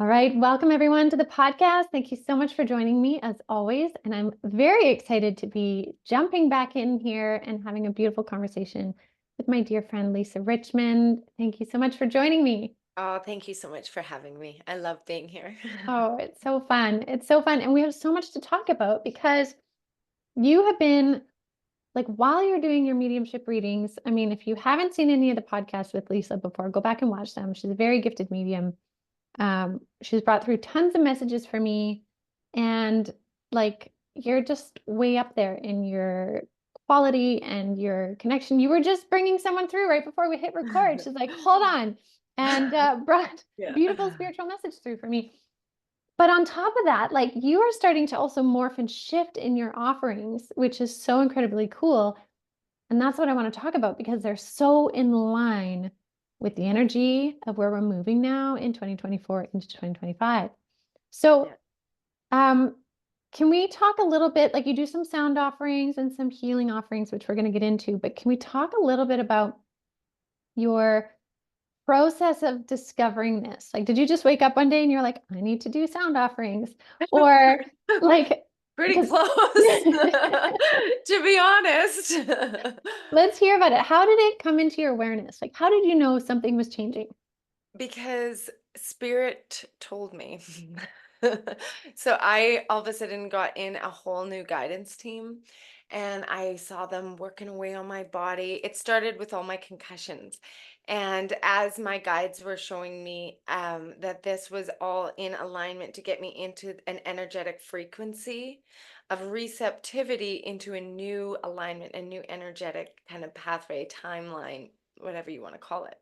All right, welcome everyone to the podcast. Thank you so much for joining me as always. And I'm very excited to be jumping back in here and having a beautiful conversation with my dear friend, Lisa Richmond. Thank you so much for joining me. Oh, thank you so much for having me. I love being here. Oh, it's so fun. It's so fun. And we have so much to talk about because you have been like, while you're doing your mediumship readings, I mean, if you haven't seen any of the podcasts with Lisa before, go back and watch them. She's a very gifted medium. She's brought through tons of messages for me, and like you're just way up there in your quality and your connection. You were just bringing someone through right before we hit record. She's like, hold on, and brought Yeah. beautiful spiritual message through for me. But on top of that, like you are starting to also morph and shift in your offerings, which is so incredibly cool. And that's what I want to talk about because they're so in line with the energy of where we're moving now in 2024 into 2025. So, Yeah. um, can we talk a little bit, like you do some sound offerings and some healing offerings, which we're going to get into, but can we talk a little bit about your process of discovering this? Like, did you just wake up one day and you're like, I need to do sound offerings? Or like, Pretty because close, to be honest. let's hear about it. How did it come into your awareness? Like, how did you know something was changing? Because spirit told me. So I all of a sudden got in a whole new guidance team and I saw them working away on my body. It started with all my concussions. And as my guides were showing me that this was all in alignment to get me into an energetic frequency of receptivity into a new alignment, a new energetic kind of pathway, timeline, whatever you want to call it.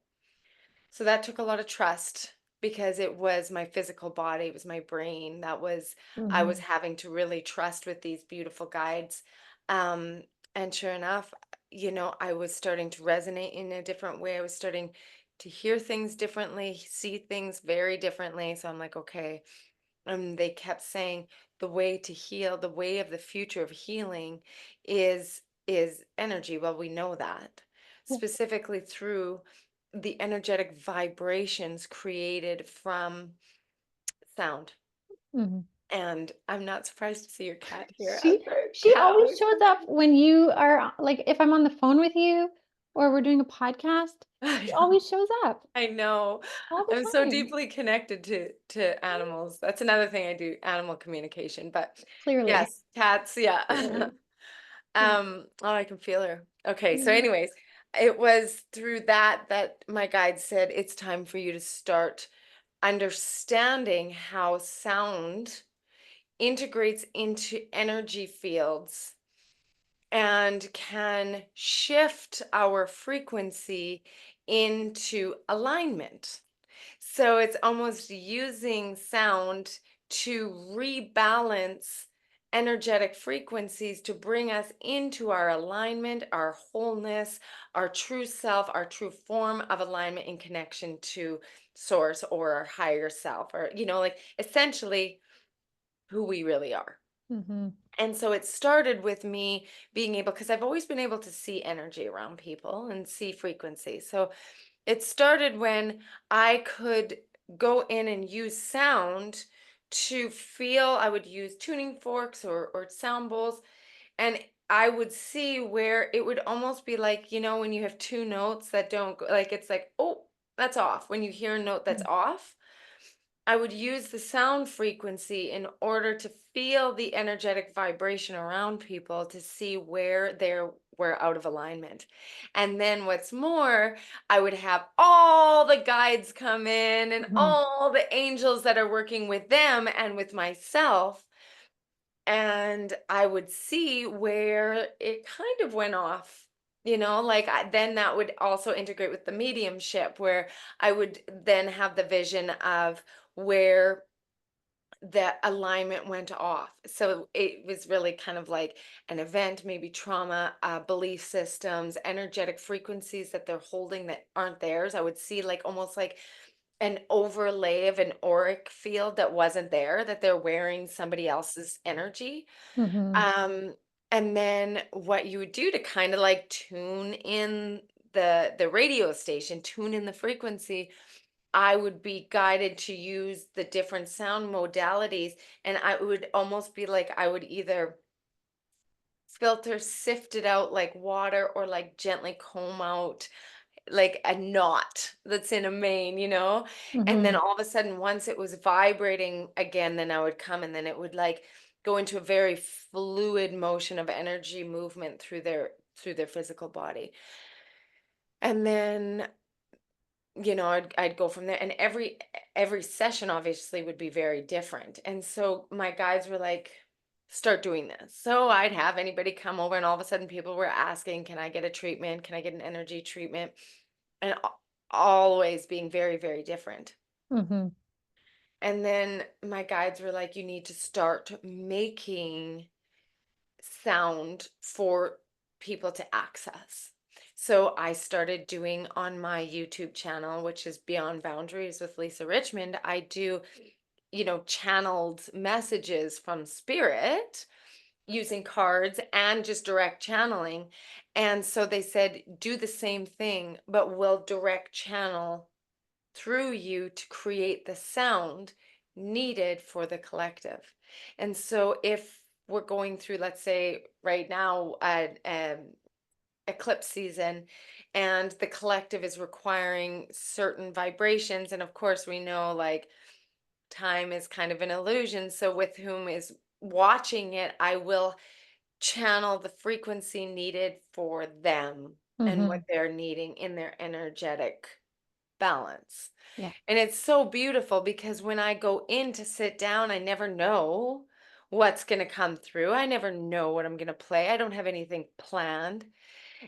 So that took a lot of trust because it was my physical body, it was my brain that was I was Mhm. having to really trust with these beautiful guides. Um, and sure enough, I was starting to resonate in a different way. I was starting to hear things differently, see things very differently. So I'm like, okay. They kept saying the way to heal, the way of the future of healing is energy. Well, we know that specifically through the energetic vibrations created from sound. Mhm. And I'm not surprised to see your cat here. I'm She very she cat always always shows up when you are like if I'm on the phone with you or we're doing a podcast, she I know. always shows up I know. all I'm the so time. deeply connected to animals. That's another thing I do, animal communication. But Clearly. yes, cats, yeah. Clearly. Yeah. Oh, I can feel her. Okay, so Mhm. anyways, it was through that my guide said it's time for you to start understanding how sound integrates into energy fields and can shift our frequency into alignment. So it's almost using sound to rebalance energetic frequencies to bring us into our alignment, our wholeness, our true self, our true form of alignment in connection to source or our higher self, or, like essentially who we really are. Mhm. And so it started with me being able, because I've always been able to see energy around people and see frequency. So it started when I could go in and use sound to feel. I would use tuning forks or sound bowls, and I would see where it would almost be like, when you have two notes that don't go, like it's like, oh, that's off. When you hear a note that's off, I would use the sound frequency in order to feel the energetic vibration around people to see where we're out of alignment. And then what's more, I would have all the guides come in and Mhm. all the angels that are working with them and with myself. And I would see where it kind of went off. Like then that would also integrate with the mediumship, where I would then have the vision of where that alignment went off. So it was really kind of like an event, maybe trauma, belief systems, energetic frequencies that they're holding that aren't theirs. I would see like almost like an overlay of an auric field that wasn't there, that they're wearing somebody else's energy. Mhm. Um, and then what you would do to kind of like tune in the radio station, tune in the frequency, I would be guided to use the different sound modalities, and I would almost be like I would either filter, sift it out like water, or like gently comb out like a knot that's in a mane, and then Mhm. all of a sudden, once it was vibrating again, then I would come, and then it would like go into a very fluid motion of energy movement through their physical body. And then, I'd go from there, and every session obviously would be very different. And so my guides were like, start doing this. So I'd have anybody come over, and all of a sudden people were asking, can I get a treatment? Can I get an energy treatment? And always being very, very different. Mhm. And then my guides were like, you need to start making sound for people to access. So I started doing on my YouTube channel, which is Beyond Boundaries with Lisa Richmond. I do, channeled messages from spirit using cards and just direct channeling. And so they said, do the same thing, but we'll direct channel through you to create the sound needed for the collective. And so if we're going through, let's say right now, eclipse season, and the collective is requiring certain vibrations, and of course we know like time is kind of an illusion, so with whom is watching it, I will channel the frequency needed for them and what Mhm. they're needing in their energetic balance. Yeah. And it's so beautiful because when I go in to sit down, I never know what's going to come through. I never know what I'm going to play. I don't have anything planned.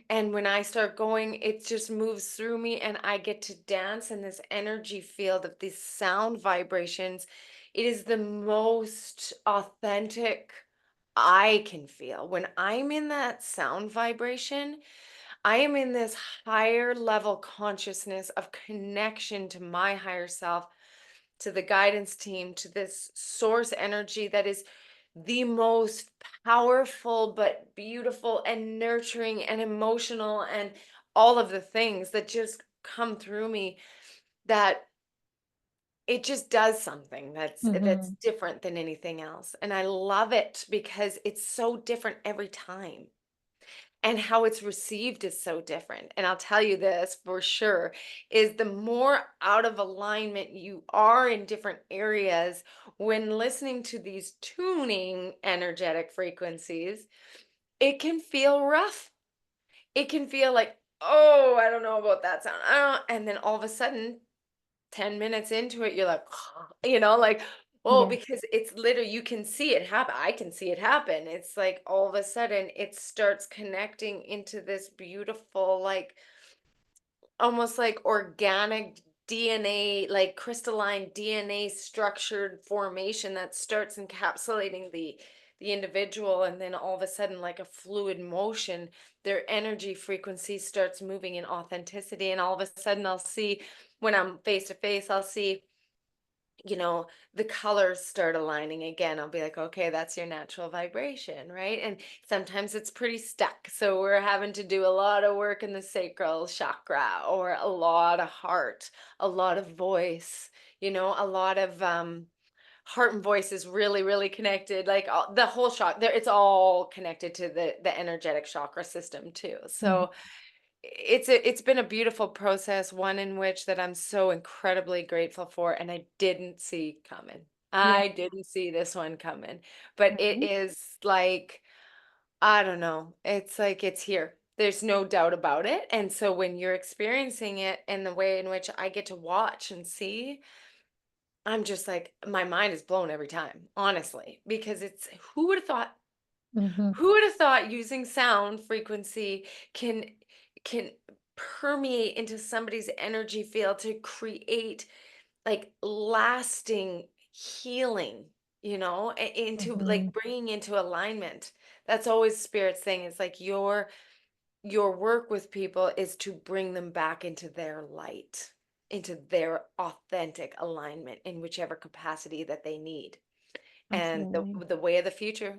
And when I start going, it just moves through me, and I get to dance in this energy field of these sound vibrations. It is the most authentic I can feel. When I'm in that sound vibration, I am in this higher level consciousness of connection to my higher self, to the guidance team, to this source energy that is the most powerful but beautiful and nurturing and emotional and all of the things that just come through me, that it just does something that's Mhm. different than anything else. And I love it because it's so different every time, and how it's received is so different. And I'll tell you this for sure, is the more out of alignment you are in different areas when listening to these tuning energetic frequencies, it can feel rough. It can feel like, oh, I don't know about that sound. I don't, and then all of a sudden 10 minutes into it, you're like, like, oh, Yeah. because it's literally, you can see it happen. I can see it happen. It's like all of a sudden it starts connecting into this beautiful, like almost like organic DNA, like crystalline DNA structured formation that starts encapsulating the individual, and then all of a sudden, like a fluid motion, their energy frequency starts moving in authenticity. And all of a sudden I'll see, when I'm face to face, I'll see, you know, the colors start aligning again. I'll be like, okay, that's your natural vibration, right? And sometimes it's pretty stuck. So we're having to do a lot of work in the sacral chakra, or a lot of heart, a lot of voice, a lot of heart and voice is really, really connected. Like the whole chakra there, it's all connected to the energetic chakra system too. Mhm. So it's been a beautiful process, one in which that I'm so incredibly grateful for, and I didn't see coming. Yeah. I didn't see this one coming, but it Right. is like, I don't know, it's like it's here. There's no doubt about it. And so when you're experiencing it in the way in which I get to watch and see, I'm just like, my mind is blown every time, honestly, because it's, who would have thought? Mhm. Who would have thought using sound frequency can permeate into somebody's energy field to create like lasting healing, into Mhm. like bringing into alignment. That's always spirit's thing. It's like your work with people is to bring them back into their light, into their authentic alignment in whichever capacity that they need. And the Absolutely. the way of the future,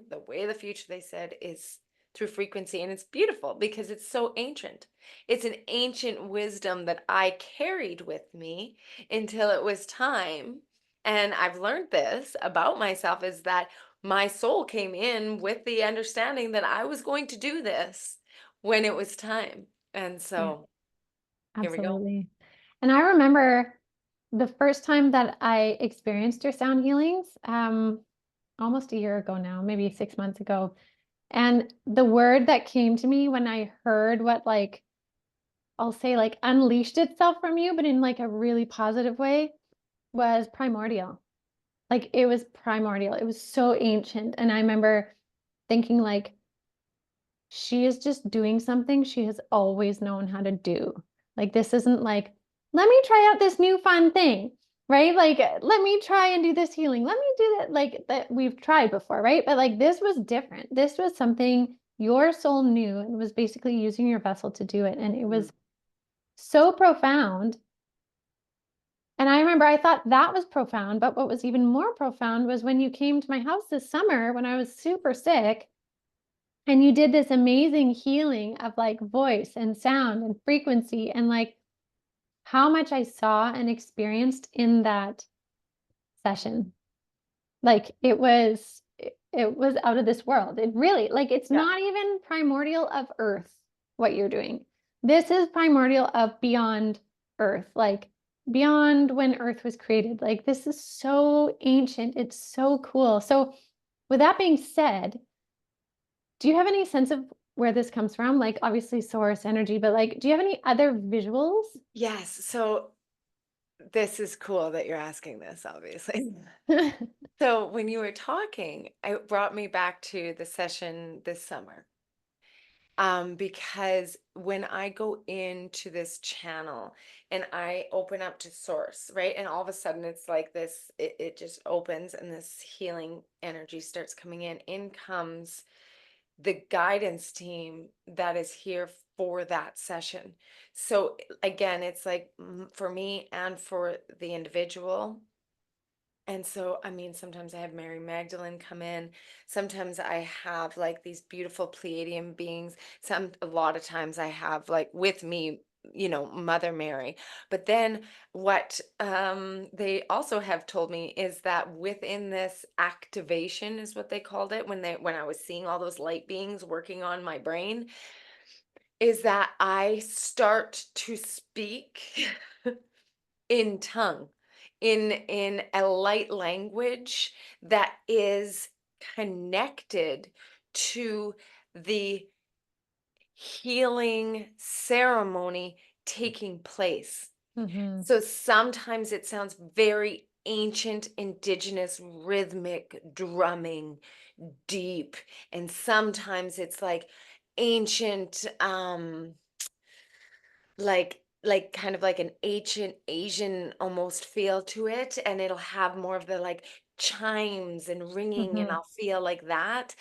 they said, is through frequency. And it's beautiful because it's so ancient. It's an ancient wisdom that I carried with me until it was time. And I've learned this about myself, is that my soul came in with the understanding that I was going to do this when it was time. And Yeah, so here we go. absolutely. And I remember the first time that I experienced your sound healings, almost a year ago now, maybe 6 months ago. And the word that came to me when I heard what, like, I'll say, like, unleashed itself from you, but in like a really positive way, was primordial. Like, it was primordial. It was so ancient. And I remember thinking, like, she is just doing something she has always known how to do. Like, this isn't like, let me try out this new fun thing, right? Like, let me try and do this healing. Let me do that, like, that we've tried before, right? But like, this was different. This was something your soul knew and was basically using your vessel to do it. And it was so profound. And I remember I thought that was profound, but what was even more profound was when you came to my house this summer when I was super sick and you did this amazing healing of like voice and sound and frequency, and like how much I saw and experienced in that session. Like, it was out of this world. It really, like, it's Yeah. not even primordial of earth what you're doing. This is primordial of beyond earth, like beyond when earth was created. Like, this is so ancient. It's so cool. So with that being said, do you have any sense of where this comes from? Like, obviously source energy, but like, do you have any other visuals? Yes. So this is cool that you're asking this, obviously. So when you were talking, it brought me back to the session this summer. Because when I go into this channel and I open up to source, right? And all of a sudden it's like this, it just opens and this healing energy starts coming in. In comes the guidance team that is here for that session. So again, it's like for me and for the individual. And so, I mean, sometimes I have Mary Magdalene come in. Sometimes I have like these beautiful Pleiadian beings. A lot of times I have like with me, Mother Mary. But then what they also have told me is that within this activation is what they called it when I was seeing all those light beings working on my brain, is that I start to speak in tongue, in a light language that is connected to the healing ceremony taking place. Hmm. So sometimes it sounds very ancient, indigenous, rhythmic, drumming, deep, and sometimes it's like ancient, like kind of like an ancient Asian almost feel to it, and it'll have more of the like chimes and ringing, and Hmm. I'll feel like that.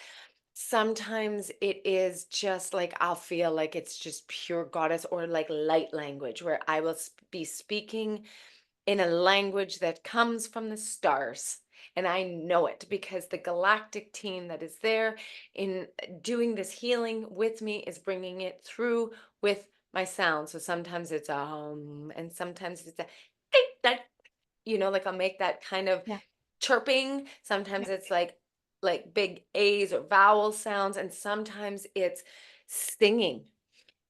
Sometimes it is just like I'll feel like it's just pure goddess or like light language where I will be speaking in a language that comes from the stars. And I know it because the galactic team that is there in doing this healing with me is bringing it through with my sound. So sometimes it's and sometimes it's like I'll make that kind of Yeah. chirping. Sometimes Yeah. it's like big A's or vowel sounds, and sometimes it's singing.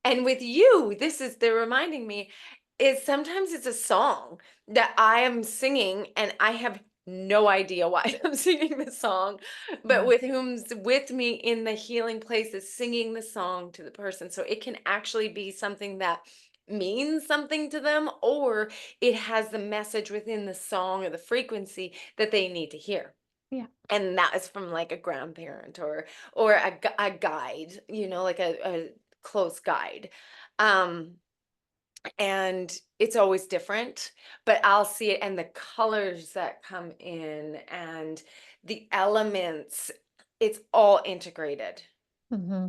And with you, they're reminding me, is sometimes it's a song that I am singing and I have no idea why I'm singing the song, but Yeah. with whom's with me in the healing place is singing the song to the person. So it can actually be something that means something to them, or it has the message within the song or the frequency that they need to hear. Yeah. And that is from like a grandparent or a guide, like a close guide. um and it's always different, but I'll see it, and the colors that come in and the elements, it's all integrated. Hmm.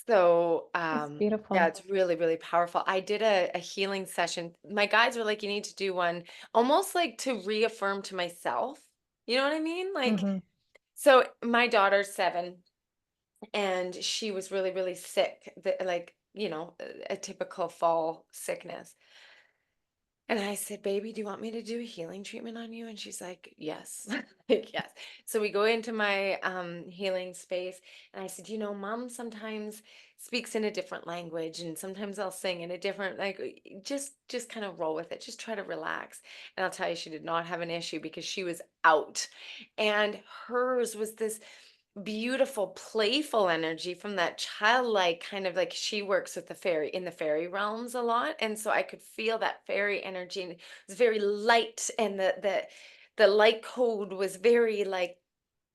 So It's yeah, beautiful. it's really, really powerful. I did a healing session. My guides were like, you need to do one almost like to reaffirm to myself, you know what I mean? Like, Hmm. so my daughter's 7, and she was really, really sick, like, a typical fall sickness. And I said, "Baby, do you want me to do a healing treatment on you?" And she's like, "Yes." Like, yes. So we go into my healing space, and I said, Mom sometimes speaks in a different language, and sometimes I'll sing in a different, like, just kind of roll with it. Just try to relax. And I'll tell you, she did not have an issue because she was out. And hers was this beautiful, playful energy from that childlike kind of, like, she works with the fairy in the fairy realms a lot. And so I could feel that fairy energy, and it was very light. And the light code was very, like,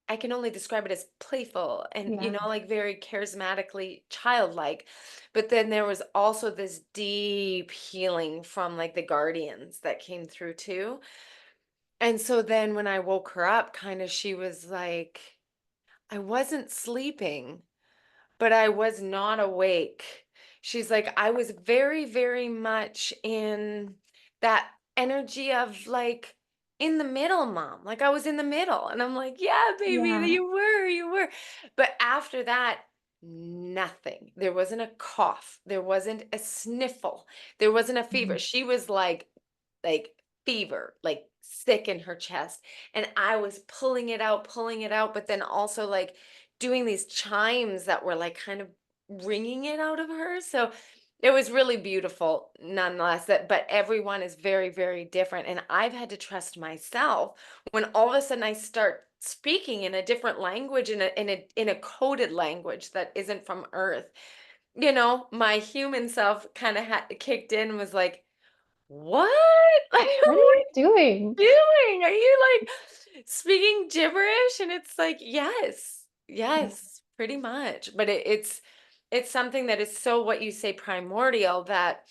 I can only describe it as playful and, Yeah. like, very charismatically childlike. But then there was also this deep healing from, like, the guardians that came through too. And so then when I woke her up, kind of, she was like, I wasn't sleeping, but I was not awake. She's like, I was very, very much in that energy of, like, in the middle, Mom. Like, I was in the middle. And I'm like, yeah, baby, Yeah. you were. But after that, nothing. There wasn't a cough. There wasn't a sniffle. There wasn't a fever. Mhm. She was like fever, like sick in her chest. And I was pulling it out, but then also, like, doing these chimes that were, like, kind of wringing it out of her. So it was really beautiful nonetheless. But everyone is very, very different. And I've had to trust myself when all of a sudden I start speaking in a different language, in a coded language that isn't from Earth. My human self kind of had kicked in and was like, what? Like, What are what you doing? are you doing? Are you, like, speaking gibberish? And it's like, yes, Yeah. yes, pretty much. But it's something that is so, what you say, primordial, that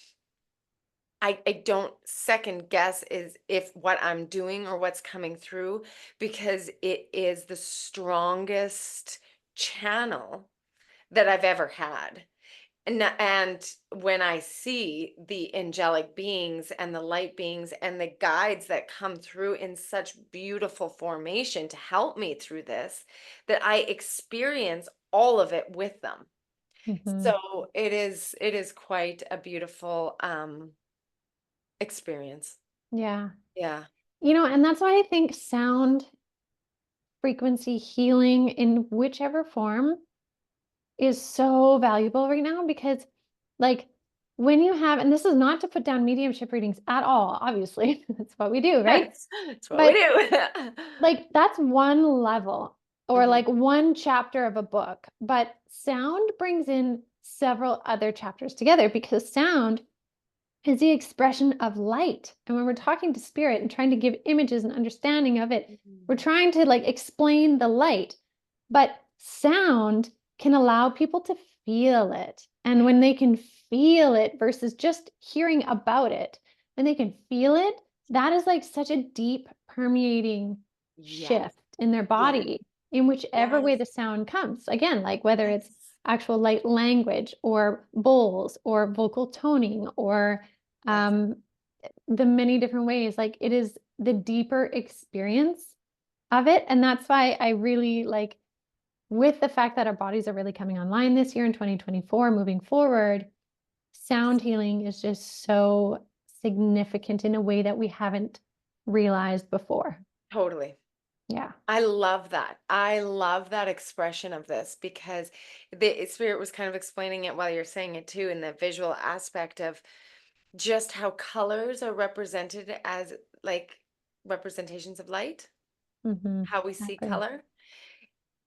I don't second guess is if what I'm doing or what's coming through, because it is the strongest channel that I've ever had. And when I see the angelic beings and the light beings and the guides that come through in such beautiful formation to help me through this, that I experience all of it with them. Mhm. So it is quite a beautiful experience. Yeah. Yeah. And that's why I think sound frequency healing in whichever form is so valuable right now because, like, when you have, and this is not to put down mediumship readings at all, obviously, that's what we do, right? That's what we But do. like, that's one level or Mhm. like one chapter of a book, but sound brings in several other chapters together because sound is the expression of light. And when we're talking to spirit and trying to give images and understanding of it, we're Mhm. trying to, like, explain the light. But sound can allow people to feel it. And when they can feel it versus just hearing about it, when they can feel it, that is like such a deep permeating Yes, shift in their yes, body in whichever way yes, the sound comes. Again, like whether it's yes, actual light language or bowls or vocal toning or yes. um, the many different ways. Like, it is the deeper experience of it. And that's why I really like, with the fact that our bodies are really coming online this year in 2024, moving forward, sound healing is just so significant in a way that we haven't realized before. Totally. Yeah. I love that. I love that expression of this, because the spirit was kind of explaining it while you're saying it too, in the visual aspect of just how colors are represented as, like, representations of light, Hmm. how we see Exactly. color.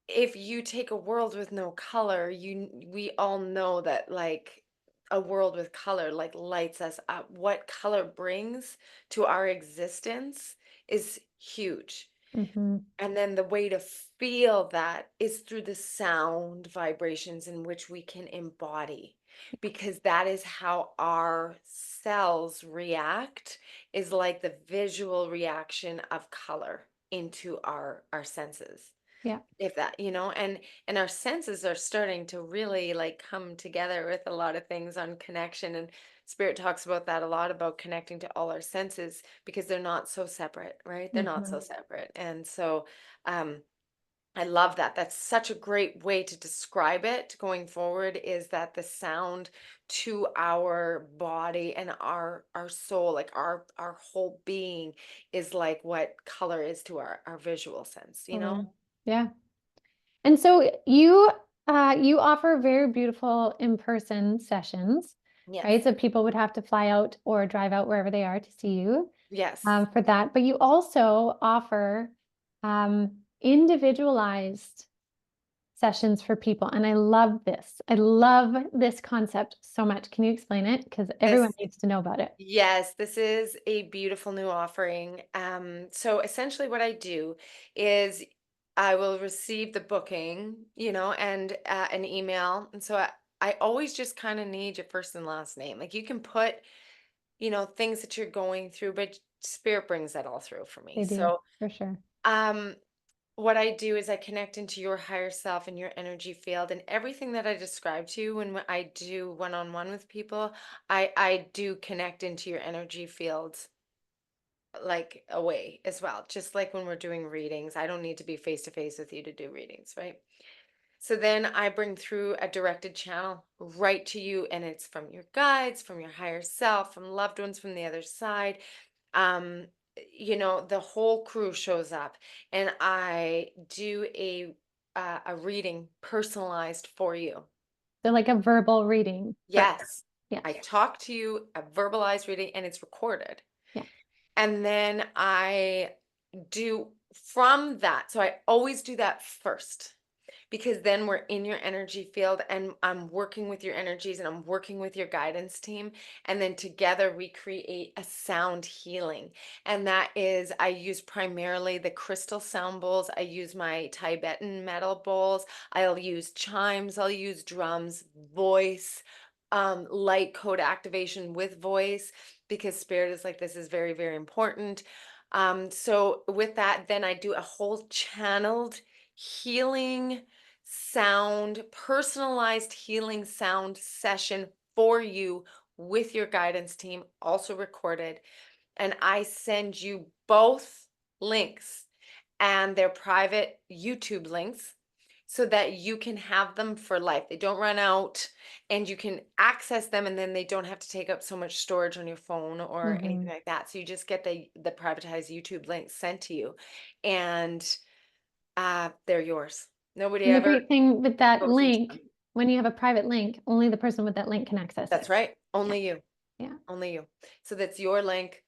If you take a world with no color, we all know that, like, a world with color, like, lights us up. What color brings to our existence is huge. Hmm. And then the way to feel that is through the sound vibrations in which we can embody, because that is how our cells react, is like the visual reaction of color into our senses. Yeah. If that, and our senses are starting to really, like, come together with a lot of things on connection. And spirit talks about that a lot, about connecting to all our senses, because they're not so separate, right? They're not Hmm. so separate. And so um I love that. That's such a great way to describe it going forward, is that the sound to our body and our soul, like our whole being, is like what color is to our visual sense, you know? Totally. Yeah. And so you offer very beautiful in-person sessions, right? Yes. So people would have to fly out or drive out wherever they are to see you Yes. for that. But you also offer individualized sessions for people. And I love this. I love this concept so much. Can you explain it? Because everyone This needs to know about it. Yes, this is a beautiful new offering. So essentially what I do is I will receive the booking, and an email. And so I always just kind of need your first and last name. Like, you can put, things that you're going through, but spirit brings that all through for me. They do, So, for sure. um, what I do is I connect into your higher self and your energy field, and everything that I describe to you when I do one-on-one with people, I do connect into your energy fields, like, away as well. Just like when we're doing readings, I don't need to be face to face with you to do readings, right? So then I bring through a directed channel right to you, and it's from your guides, from your higher self, from loved ones from the other side. um the whole crew shows up, and I do a reading personalized for you. So like a verbal reading. Yes, Yeah. I talk to you, a verbalized reading, and it's recorded. Yeah. And then I do from that, so I always do that first, because then we're in your energy field, and I'm working with your energies, and I'm working with your guidance team, and then together we create a sound healing. And that is, I use primarily the crystal sound bowls. I use my Tibetan metal bowls. I'll use chimes, I'll use drums, voice, light code activation with voice, because spirit is like, this is very, very important. So with that, then I do a whole channeled healing sound, personalized healing sound session for you with your guidance team, also recorded. And I send you both links, and they're private YouTube links, so that you can have them for life. They don't run out, and you can access them, and then they don't have to take up so much storage on your phone or anything Mhm. like that. So you just get the privatized YouTube links sent to you, and they're yours. Nobody And the ever great thing with that goes into them. link, when you have a private link, only the person with that link can access it. That's right. Yeah. Only you. Yeah. Only you. So that's your link,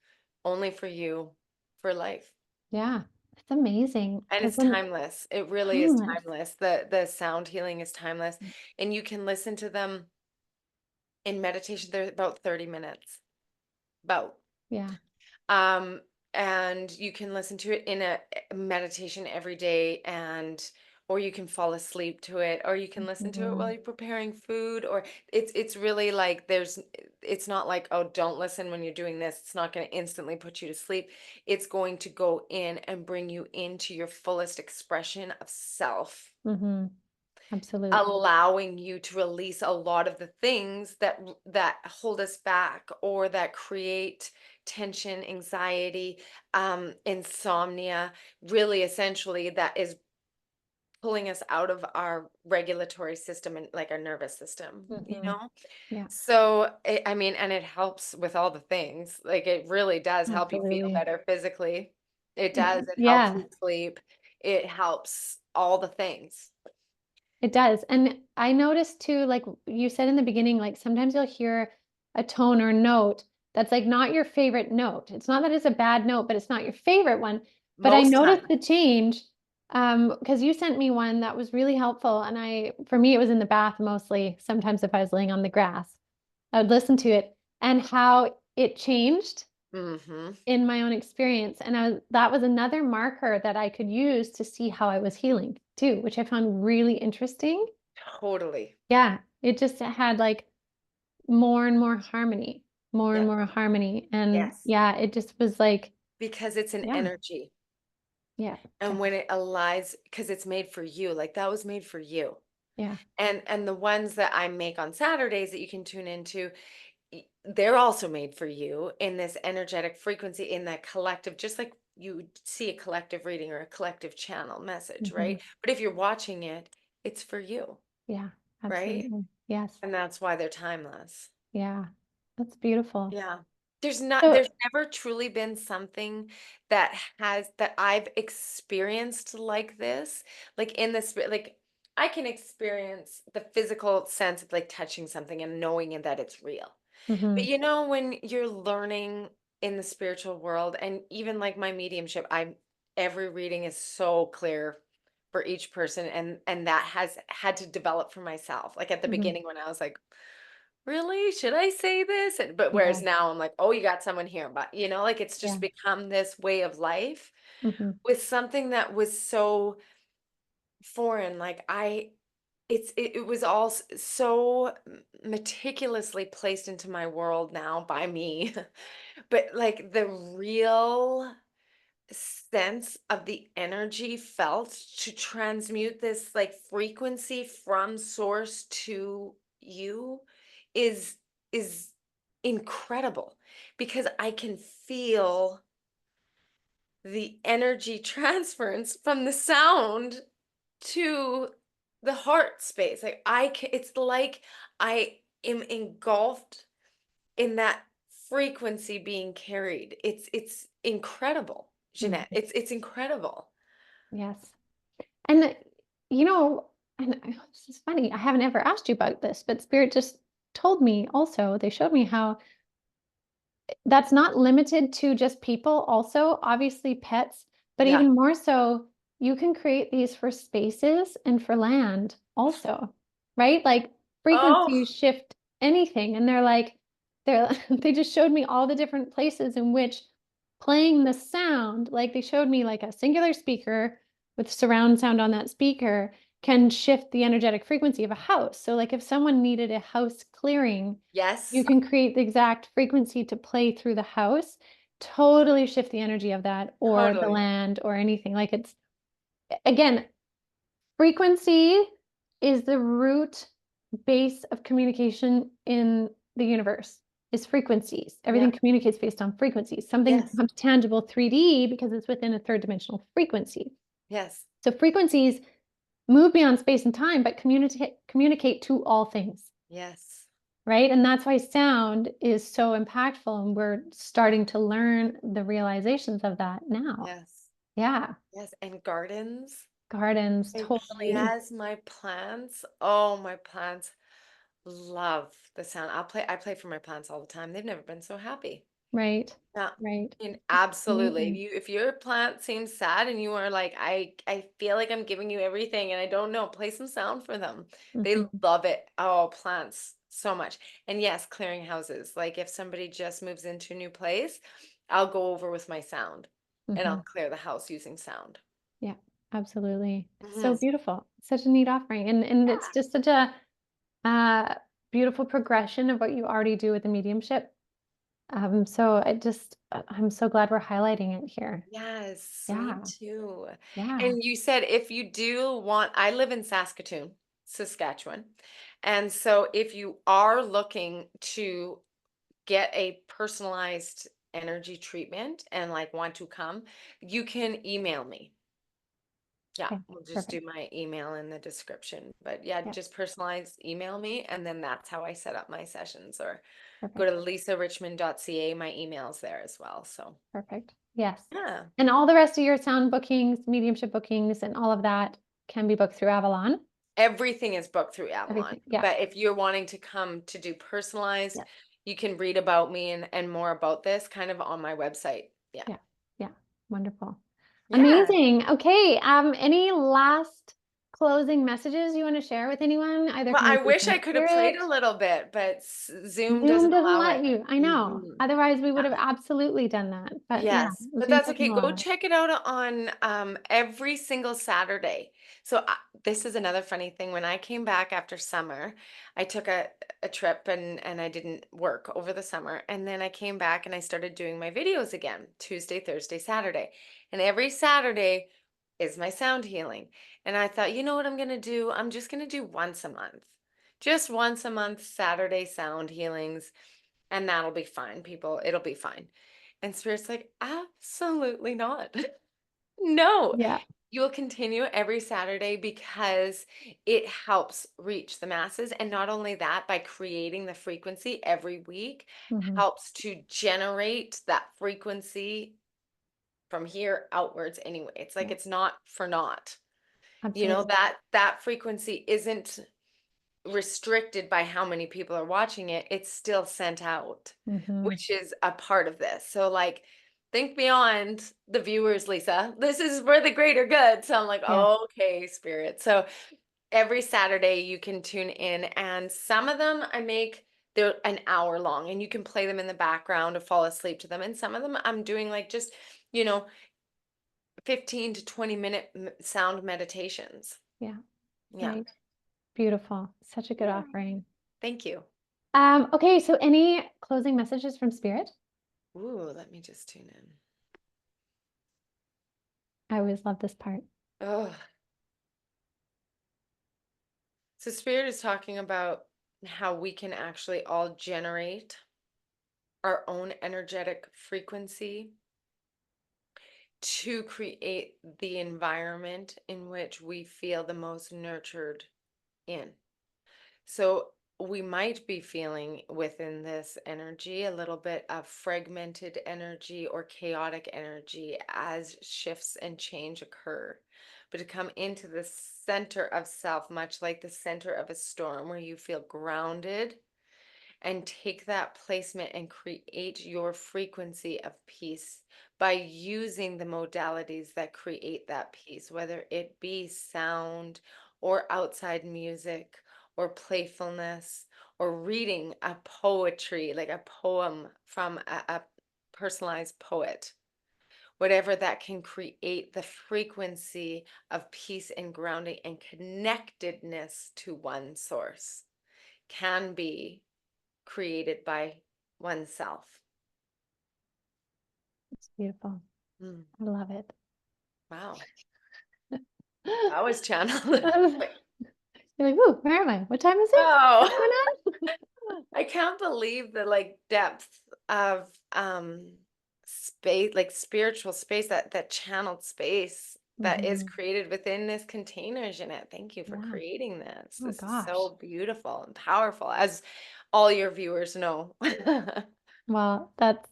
only for you, for life. Yeah. It's amazing And because it's when timeless. It really is timeless. timeless. The sound healing is timeless. And you can listen to them in meditation. They're about 30 minutes. About. Yeah. Um, and you can listen to it in a meditation every day, or you can fall asleep to it, or you can listen to it while Mhm. you're preparing food, or it's really like, it's not like, oh, don't listen when you're doing this. It's not going to instantly put you to sleep. It's going to go in and bring you into your fullest expression of self, Mhm. Absolutely. allowing you to release a lot of the things that hold us back, or that create tension, anxiety, insomnia, really essentially, that is pulling us out of our regulatory system, and like our nervous system, Mhm. Yeah. so I mean, and it helps with all the things. Like, it really does help you feel Absolutely. better physically. It does. It helps Yeah. you sleep. It helps all the things. It does. And I noticed too, like you said in the beginning, like sometimes you'll hear a tone or note that's like not your favorite note. It's not that it's a bad note, but it's not your favorite one. But I Most noticed times. the change because you sent me one that was really helpful. And for me, it was in the bath mostly. Sometimes if I was laying on the grass, I would listen to it and how it changed Mm-hmm. in my own experience. And that was another marker that I could use to see how I was healing too, which I found really interesting. Totally. Yeah, it just had like more and more harmony, more and Yeah. more harmony. And Yes. yeah, it just was like, Because it's an yeah, energy. yeah, And when it aligns, because it's made for you, like, that was made for you. yeah. And the ones that I make on Saturdays that you can tune into, they're also made for you, in this energetic frequency, in that collective, just like you see a collective reading or a collective channel message, Hmm. right? But if you're watching it, it's for you, Yeah, right? absolutely. Yes. And that's why they're timeless. Yeah. That's beautiful. Yeah. So, There's never truly been something that I've experienced like this. Like in this, like I can experience the physical sense of like touching something and knowing that it's real. But mhm, you know, when you're learning in the spiritual world, and even like my mediumship, every reading is so clear for each person, and that has had to develop for myself. Like at the mhm, beginning when I was like, really? Should I say this? And yeah, whereas now I'm like, oh, you got someone here, but like it's yeah, just become this way of life mhm, with something that was so foreign. Like it was all so meticulously placed into my world now by me. But like the real sense of the energy felt to transmute this like frequency from source to you is is incredible, because I can feel the energy transference from the sound to the heart space. Like it's like I am engulfed in that frequency being carried. It's incredible, mhm, Jeanette. It's incredible. yes. And you know, and this is funny. I haven't ever asked you about this, but Spirit just told me also, they showed me how that's not limited to just people, also, obviously pets, but Yeah. even more so, you can create these for spaces and for land also, right? Like Oh, frequencies shift anything. And they're they just showed me all the different places in which playing the sound, like they showed me like a singular speaker with surround sound on that speaker can shift the energetic frequency of a house. So like if someone needed a house clearing, you yes, can create the exact frequency to play through the house, totally shift the energy of that or the totally. land or anything. Like it's again, frequency is the root base of communication in the universe is frequencies. Yeah. Everything communicates based on frequencies. Something Yes. becomes tangible 3D because it's within a third dimensional frequency. Yes. So frequencies move beyond space and time, but communicate to all things. Yes. Right? And that's why sound is so impactful, and we're starting to learn the realizations of that now. Yes. Yeah. Yes. And gardens. Gardens, Like, totally. yes, my plants. Oh, my plants love the sound. I play for my plants all the time. They've never been so happy. Right. Yeah. Right. And absolutely. Amazing. If your plant seems sad and you are like, I feel like I'm giving you everything and I don't know, play some sound for them. They Mhm. love it. Oh, plants so much. And yes, clearing houses. Like if somebody just moves into a new place, I'll go over with my sound and I'll Mhm. clear the house using sound. Yeah, absolutely. It's so Mhm. beautiful. Such a neat offering. And it's just such a uh beautiful progression of what you already do with the mediumship. So I'm so glad we're highlighting it here. Yes, me Yeah. too. Yeah. And you said if you do want, I live in Saskatoon, Saskatchewan. And so if you are looking to get a personalized energy treatment and like want to come, you can email me. Yeah, Okay. we'll just do Perfect. my email in the description. But yeah, Yeah. just personalized email me, and then that's how I set up my sessions. Or go to Perfect. lisarichmond.ca. My email's there as well. So Perfect. Yes. yeah. And all the rest of your sound bookings, mediumship bookings, and all of that can be booked through Avalon. Everything is booked through Avalon. Everything. Yeah. But if you're wanting to come to do personalized, Yeah. you can read about me and more about this kind of on my website. Yeah. Yeah. Yeah. Wonderful. Yeah. Amazing. Okay. Any last closing messages you want to share with anyone, either Well, I coming through wish from I could have played spirit? a little bit, but Zoom Zoom doesn't doesn't allow let it. you. I know. Mhm. Otherwise, we would Yeah. have absolutely done that. But yeah, Yes, but Zoom that's doesn't okay. Go allow it. check it out on every single Saturday. So this is another funny thing. When I came back after summer, I took a trip and I didn't work over the summer. And then I came back and I started doing my videos again, Tuesday, Thursday, Saturday. And every Saturday is my sound healing. And I thought, you know what I'm going to do? I'm just going to do once a month. Just once a month Saturday sound healings, and that'll be fine, people. It'll be fine. And Spirit's like, absolutely not. No, Yeah. you'll continue every Saturday because it helps reach the masses. And not only that, by creating the frequency every week, Mhm. helps to generate that frequency from here outwards anyway. It's like Yeah, it's not for naught. absolutely. That frequency isn't restricted by how many people are watching it. It's still sent out, Mhm. which is a part of this. So like think beyond the viewers, Lisa. This is for the greater good. So I'm like, Yeah. okay, Spirit. So every Saturday you can tune in, and some of them they're an hour long and you can play them in the background or fall asleep to them. And some of them I'm doing like just, you know, 15 to 20-minute sound meditations. Yeah. Yeah. Right. Beautiful. Such a good Yeah. offering. Thank you. Okay, so any closing messages from Spirit? Ooh, let me just tune in. I always love this part. Oh, so Spirit is talking about how we can actually all generate our own energetic frequency to create the environment in which we feel the most nurtured in. So we might be feeling within this energy a little bit of fragmented energy or chaotic energy as shifts and change occur. But to come into the center of self, much like the center of a storm, where you feel grounded and take that placement and create your frequency of peace by using the modalities that create that peace, whether it be sound or outside music or playfulness or reading a poetry, like a poem from a personalized poet. Whatever that can create the frequency of peace and grounding and connectedness to one source can be created by oneself. It's beautiful. Mm, I love it. wow, that was channeled. Like, You're like, "Ooh, where am I? What time is it? What's oh, going on?" I can't believe the like depth of space, like spiritual space, that channeled space that is Mhm. created within this container, Jeanette. Thank you for Yeah. creating this. Oh This is gosh. so beautiful and powerful, as all your viewers know. Well, that's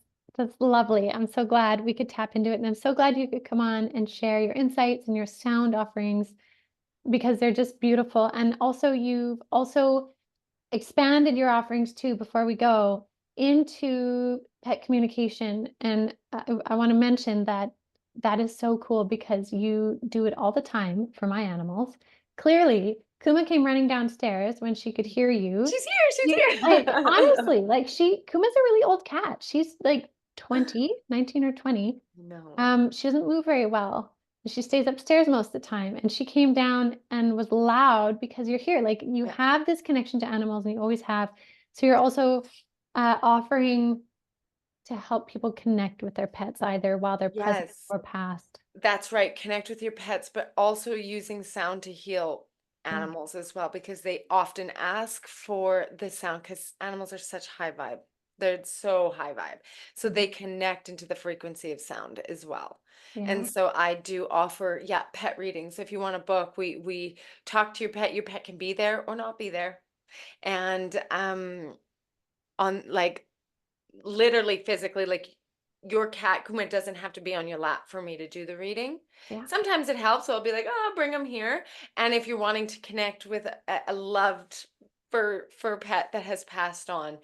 lovely. I'm so glad we could tap into it, and I'm so glad you could come on and share your insights and your sound offerings because they're just beautiful. And also, you've also expanded your offerings too, before we go, into pet communication. And I want to mention that that is so cool because you do it all the time for my animals. Clearly, Kuma came running downstairs when she could hear you. She's here. Like, She's here. honestly, like Kuma's a really old cat. She's like 20, 19 or 20. No. She doesn't move very well. She stays upstairs most of the time. And she came down and was loud because you're here. Like, you Yeah. have this connection to animals and you always have. So you're also offering to help people connect with their pets either while they're present Yes. or past. That's right. Connect with your pets, but also using sound to heal Yeah. animals as well, because they often ask for the sound because animals are such high vibe. They're so high vibe. So Mhm. they connect into the frequency of sound as well. And Yeah. so I do offer, yeah, pet readings. If you want a book, we talk to your pet. Your pet can be there or not be there. And on like literally physically, like your cat Kuma doesn't have to be on your lap for me to do the reading. Yeah. Sometimes it helps, so I'll be like, oh, I'll bring him here. And if you're wanting to connect with a loved fur pet that has passed on,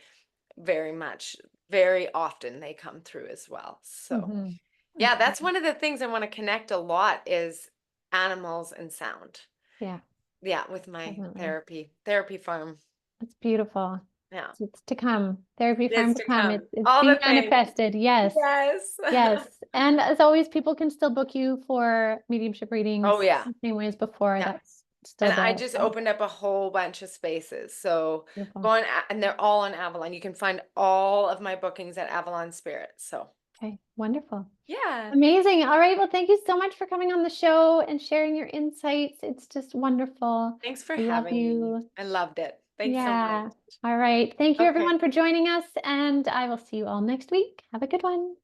very much, very often they come through as well. So Hmm. yeah, that's Okay. one of the things I want to connect a lot is animals and sound. Yeah, Yeah, with my definitely. therapy farm. It's beautiful. Yeah, It's to come. Therapy it is farm to to come. come. It's All being the things. manifested. Yes. Yes. Yes. And as always, people can still book you for mediumship Oh readings yeah. the same way as before. Yeah. That's still And I there. just So opened up a whole bunch of spaces. So beautiful. and they're all on Avalon. You can find all of my bookings at Avalon Spirit. So Okay. Wonderful. yeah. Amazing. All right. Well, thank you so much for coming on the show and sharing your insights. It's just wonderful. Thanks for I love having me. you. I loved it. Thanks so much. Yeah. All right. Thank you Okay. everyone for joining us, and I will see you all next week. Have a good one.